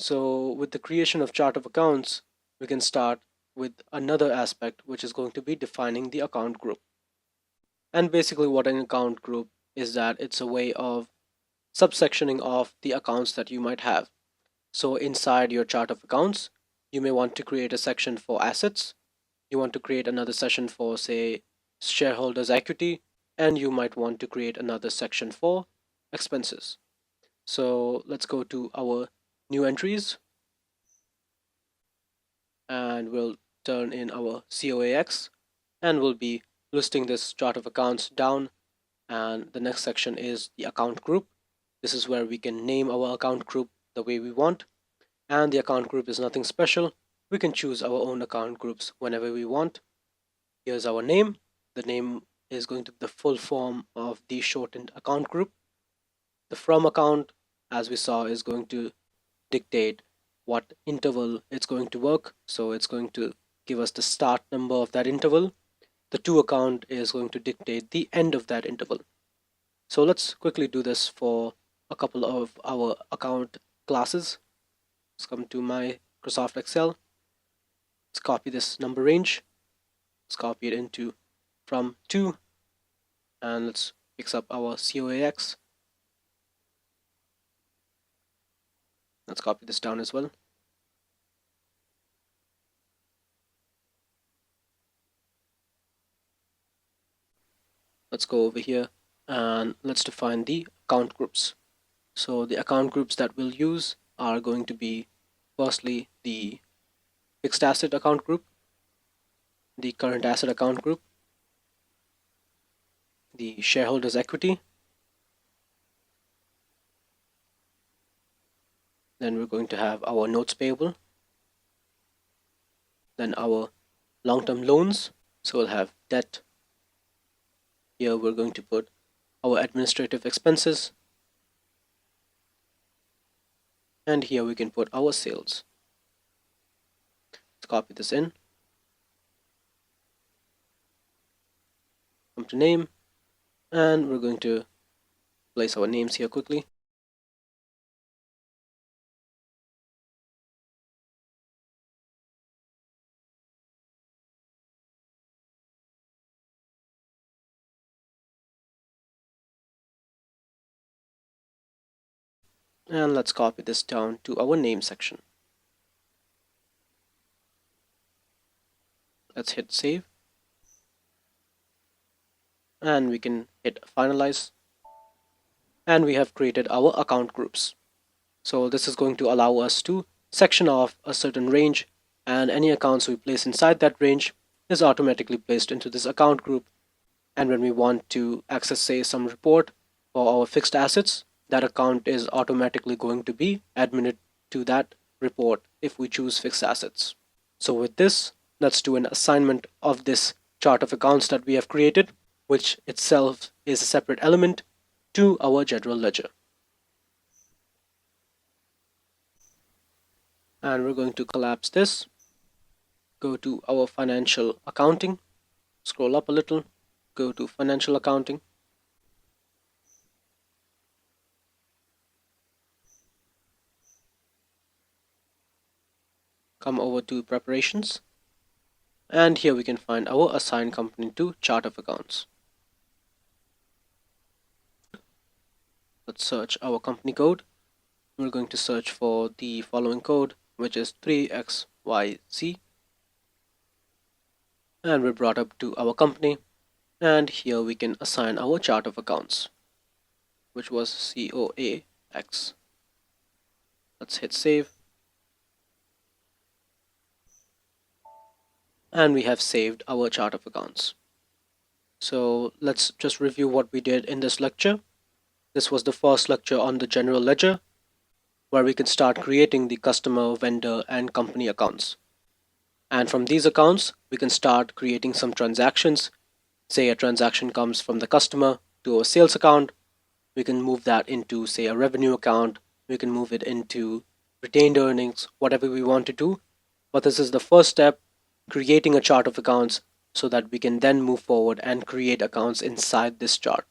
So with the creation of chart of accounts, we can start with another aspect, which is going to be defining the account group. And basically what an account group is, that it's a way of subsectioning of the accounts that you might have. So inside your chart of accounts, you may want to create a section for assets. You want to create another section for, say, shareholders' equity, and you might want to create another section for expenses. So let's go to our new entries, and we'll turn in our COAX, and we'll be listing this chart of accounts down. And the next section is the account group. This is where we can name our account group the way we want. And the account group is nothing special. We can choose our own account groups whenever we want. Here's our name. The name is going to be the full form of the shortened account group. The from account, as we saw, is going to dictate what interval it's going to work. So it's going to give us the start number of that interval. The to account is going to dictate the end of that interval. So let's quickly do this for a couple of our account classes. Let's come to Microsoft Excel. Let's copy this number range. Let's copy it into from to, and let's fix up our COAX. Let's copy this down as well. Let's go over here and let's define the account groups. So the account groups that we'll use are going to be, firstly, the fixed asset account group, the current asset account group, the shareholders' equity, then we're going to have our notes payable, then our long-term loans. So we'll have debt. Here we're going to put our administrative expenses, and here we can put our sales. Let's copy this in, come to name, and we're going to place our names here quickly. And let's copy this down to our name section. Let's hit save, and we can hit finalize, and we have created our account groups. So this is going to allow us to section off a certain range, and any accounts we place inside that range is automatically placed into this account group. And when we want to access, say, some report for our fixed assets, that account is automatically going to be admitted to that report if we choose fixed assets. So with this, let's do an assignment of this chart of accounts that we have created, which itself is a separate element, to our general ledger. And we're going to collapse this, go to our financial accounting, scroll up a little, go to financial accounting, come over to preparations, and here we can find our assigned company to chart of accounts. Let's search our company code. We're going to search for the following code, which is 3XYZ, and we're brought up to our company, and here we can assign our chart of accounts, which was COAX. Let's hit save, and we have saved our chart of accounts. So let's just review what we did in this lecture. This was the first lecture on the general ledger, where we can start creating the customer, vendor, and company accounts. And from these accounts, we can start creating some transactions. Say a transaction comes from the customer to a sales account. We can move that into, say, a revenue account. We can move it into retained earnings, whatever we want to do. But this is the first step, creating a chart of accounts, so that we can then move forward and create accounts inside this chart.